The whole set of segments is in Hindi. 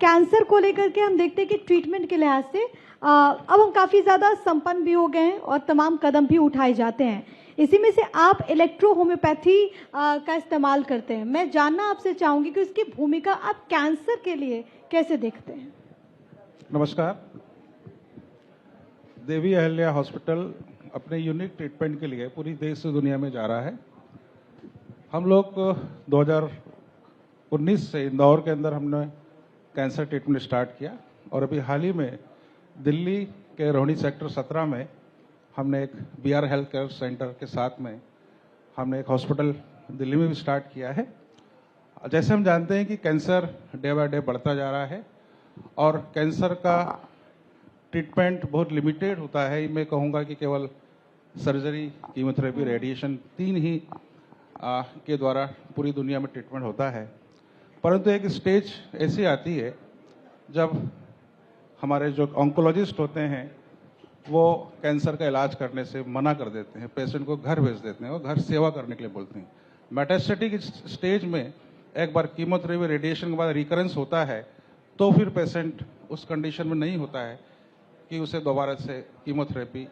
कैंसर को लेकर के हम देखते हैं कि ट्रीटमेंट के लिहाज से अब हम काफ़ी ज़्यादा संपन्न भी हो गए हैं और तमाम कदम भी उठाए जाते हैं। इसी में से आप इलेक्ट्रो होम्योपैथी का इस्तेमाल करते हैं। मैं जानना आपसे चाहूँगी कि उसकी भूमिका आप कैंसर के लिए कैसे देखते हैं? नमस्कार। देवी अहिल्या हॉस्पिटल अपने यूनिक ट्रीटमेंट के लिए पूरी देश से दुनिया में जा रहा है। हम लोग 2019 से इंदौर के अंदर हमने कैंसर ट्रीटमेंट स्टार्ट किया और अभी हाल ही में दिल्ली के रोहिणी सेक्टर 17 में हमने एक BR हेल्थ केयर सेंटर के साथ में हमने एक हॉस्पिटल दिल्ली में भी स्टार्ट किया है। जैसे हम जानते हैं कि कैंसर डे बाय डे बढ़ता जा रहा है और कैंसर का ट्रीटमेंट बहुत लिमिटेड होता है। मैं कहूँगा कि केवल सर्जरी, कीमोथेरेपी, रेडिएशन 3 ही के द्वारा पूरी दुनिया में ट्रीटमेंट होता है। परंतु एक स्टेज ऐसी आती है जब हमारे जो ऑन्कोलॉजिस्ट होते हैं वो कैंसर का इलाज करने से मना कर देते हैं, पेशेंट को घर भेज देते हैं और घर सेवा करने के लिए बोलते हैं। मेटास्टेटिक स्टेज में एक बार कीमोथेरेपी, रेडिएशन के बाद रिकरेंस होता है तो फिर पेशेंट उस कंडीशन में नहीं होता है कि उसे दोबारा से कीमोथेरेपी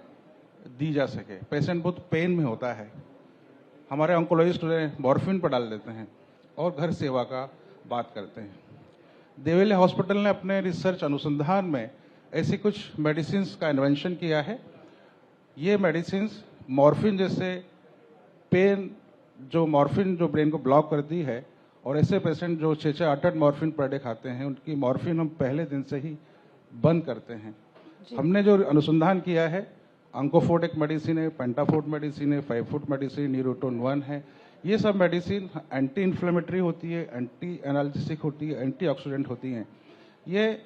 दी जा सके। पेशेंट बहुत पेन में होता है। हमारे ऑन्कोलॉजिस्ट उन्हें मॉर्फिन पर डाल देते हैं और घर सेवा का बात करते हैं। देवेले हॉस्पिटल ने अपने रिसर्च अनुसंधान में ऐसी कुछ मेडिसिन का इन्वेंशन किया है। ये मेडिसिन मॉर्फिन जैसे पेन, जो मॉर्फिन जो ब्रेन को ब्लॉक करती है, और ऐसे पेशेंट जो 6-8 मॉर्फिन पर डे खाते हैं उनकी मॉर्फिन हम पहले दिन से ही बंद करते हैं। हमने जो अनुसंधान किया है, अंकोफोर्ट एक मेडिसिन है, पेंटाफोर्ट मेडिसिन है, 5-फुट मेडिसिन, न्यूरोटोन 1 है। ये सब मेडिसिन एंटी इन्फ्लेमेटरी होती है, एंटी एनाल्जेसिक होती है, एंटीऑक्सीडेंट होती हैं। ये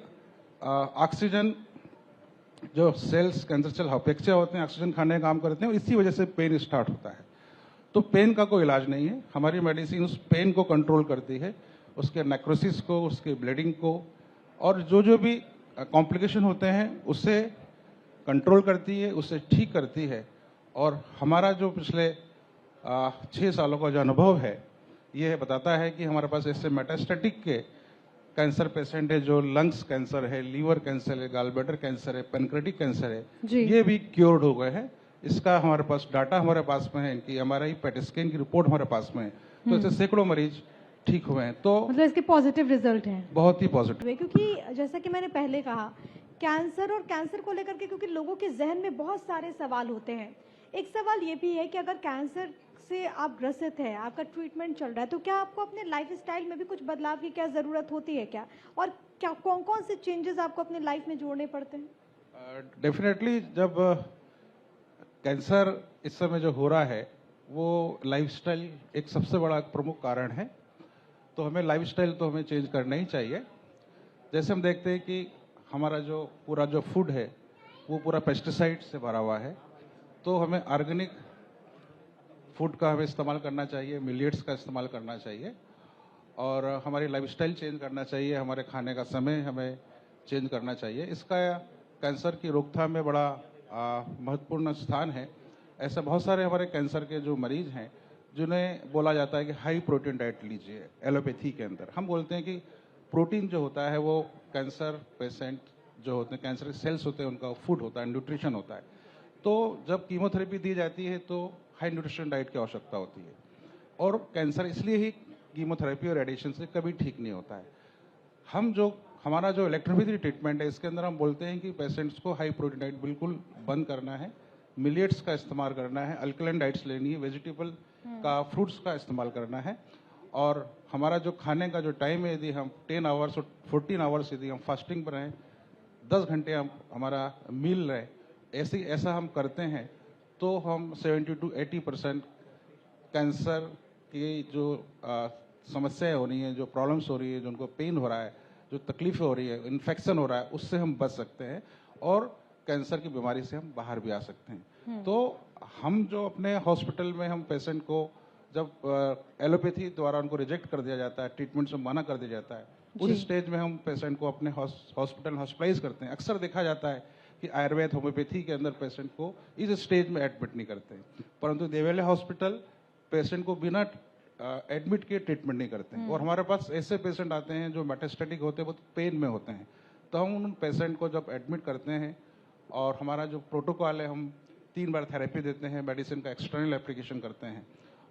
ऑक्सीजन जो सेल्स, कैंसर सेल अपेक्षा होते हैं, ऑक्सीजन खाने का काम करते हैं और इसी वजह से पेन स्टार्ट होता है। तो पेन का कोई इलाज नहीं है। हमारी मेडिसिन उस पेन को कंट्रोल करती है, उसके नेक्रोसिस को, उसके ब्लीडिंग को, और जो भी कॉम्प्लिकेशन होते हैं उससे कंट्रोल करती है, उससे ठीक करती है। और हमारा जो पिछले 6 सालों का जो अनुभव है ये बताता है कि हमारे पास ऐसे मेटास्टेटिक के कैंसर पेशेंट है, जो लंग्स कैंसर है, लीवर कैंसर है, गॉलब्लैडर कैंसर है, पेनक्रेटिक कैंसर है, ये भी क्योर्ड हो गए हैं। इसका हमारे पास डाटा हमारे पास में है, इनकी MRI पेट स्कैन की रिपोर्ट हमारे पास में है। तो ऐसे सैकड़ों मरीज ठीक हुए हैं। तो मतलब इसके पॉजिटिव रिजल्ट हैं, बहुत ही पॉजिटिव। क्योंकि जैसा कि मैंने पहले कहा, कैंसर और कैंसर को लेकर के क्योंकि लोगों के जहन में बहुत सारे सवाल होते हैं। एक सवाल ये भी है कि अगर कैंसर से आप ग्रसित है, आपका ट्रीटमेंट चल रहा है, तो क्या आपको अपने लाइफस्टाइल में भी कुछ बदलाव की क्या ज़रूरत होती है क्या? और क्या कौन-कौन से चेंजेस आपको अपने लाइफ में जोड़ने पड़ते हैं? डेफिनेटली जब कैंसर इस समय जो हो रहा है वो लाइफस्टाइल एक सबसे बड़ा प्रमुख कारण है। तो हमें लाइफस्टाइल तो हमें चेंज करना ही चाहिए। जैसे हम देखते हैं कि हमारा जो पूरा जो फूड है वो पूरा पेस्टिसाइड से भरा हुआ है, तो हमें ऑर्गेनिक फूड का हमें इस्तेमाल करना चाहिए, मिलेट्स का इस्तेमाल करना चाहिए, और हमारी लाइफस्टाइल चेंज करना चाहिए, हमारे खाने का समय हमें चेंज करना चाहिए। इसका कैंसर की रोकथाम में बड़ा महत्वपूर्ण स्थान है। ऐसे बहुत सारे हमारे कैंसर के जो मरीज हैं जिन्हें बोला जाता है कि हाई प्रोटीन डाइट लीजिए। एलोपैथी के अंदर हम बोलते हैं कि प्रोटीन जो होता है वो कैंसर पेशेंट जो होते हैं, कैंसर के सेल्स होते हैं, उनका फूड होता है, न्यूट्रिशन होता है। तो जब कीमोथेरेपी दी जाती है तो हाई न्यूट्रिशन डाइट की आवश्यकता होती है, और कैंसर इसलिए ही कीमोथेरेपी और रेडिएशन से कभी ठीक नहीं होता है। हमारा जो इलेक्ट्रोफिजियोलॉजी ट्रीटमेंट है, इसके अंदर हम बोलते हैं कि पेशेंट्स को हाई प्रोटीन डाइट बिल्कुल बंद करना है, मिलेट्स का इस्तेमाल करना है, अल्कलाइन डाइट्स लेनी है, वेजिटेबल का, फ्रूट्स का इस्तेमाल करना है। और हमारा जो खाने का जो टाइम है, यदि हम 10 आवर्स और 14 आवर्स यदि हम फास्टिंग पर रहें, 10 घंटे हम हमारा मील रहे, ऐसा हम करते हैं तो हम 70 to 80% कैंसर की जो समस्याएं हो रही हैं, जो प्रॉब्लम्स हो रही है, जो उनको पेन हो रहा है, जो तकलीफें हो रही है, इन्फेक्शन हो रहा है, उससे हम बच सकते हैं और कैंसर की बीमारी से हम बाहर भी आ सकते हैं। तो हम जो अपने हॉस्पिटल में हम पेशेंट को जब एलोपैथी द्वारा उनको रिजेक्ट कर दिया जाता है, ट्रीटमेंट से मना कर दिया जाता है, उस स्टेज में हम पेशेंट को अपने हॉस्पिटल हॉस्पिटलाइज करते हैं। अक्सर देखा जाता है कि आयुर्वेद, होम्योपैथी के अंदर पेशेंट को इस स्टेज में एडमिट नहीं करते हैं, परंतु देवेले हॉस्पिटल पेशेंट को बिना एडमिट के ट्रीटमेंट नहीं करते हैं। और हमारे पास ऐसे पेशेंट आते हैं जो मेटास्टेटिक होते हैं, बहुत पेन में होते हैं, तो हम उन पेशेंट को जब एडमिट करते हैं और हमारा जो प्रोटोकॉल है, हम 3 बार थेरेपी देते हैं, मेडिसिन का एक्सटर्नल एप्लीकेशन करते हैं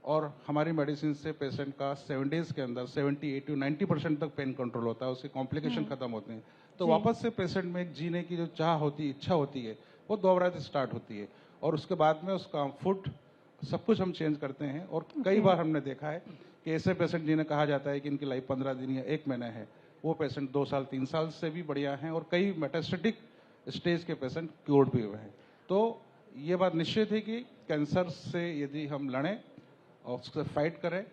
और हमारी मेडिसिन से पेशेंट का 7 डेज के अंदर 70, 80, 90% तक पेन कंट्रोल होता है, उसके कॉम्प्लिकेशन खत्म होते हैं। तो वापस से पेशेंट में एक जीने की जो चाह होती है, इच्छा होती है, वो दोबारा से स्टार्ट होती है और उसके बाद में उसका फूड सब कुछ हम चेंज करते हैं। और कई बार हमने देखा है कि ऐसे पेशेंट जिन्हें कहा जाता है कि इनकी लाइफ 15 दिन या 1 महीना है, वो पेशेंट 2 साल 3 साल से भी बढ़िया हैं और कई मेटास्टेटिक स्टेज के पेशेंट क्योर्ड भी हुए हैं। तो ये बात निश्चित है कि कैंसर से यदि हम लड़ें और उससे फाइट करें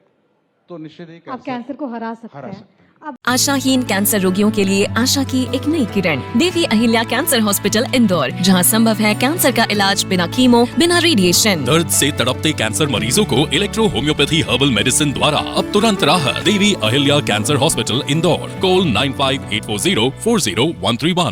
तो निश्चित ही आप कैंसर को हरा सकते हैं। अब आशाहीन कैंसर रोगियों के लिए आशा की एक नई किरण, देवी अहिल्या कैंसर हॉस्पिटल इंदौर, जहां संभव है कैंसर का इलाज बिना कीमो, बिना रेडिएशन। दर्द से तड़पते कैंसर मरीजों को इलेक्ट्रो होम्योपैथी हर्बल मेडिसिन द्वारा अब तुरंत राहत। Devi Ahilya cancer hospital Indore, call 9584040131।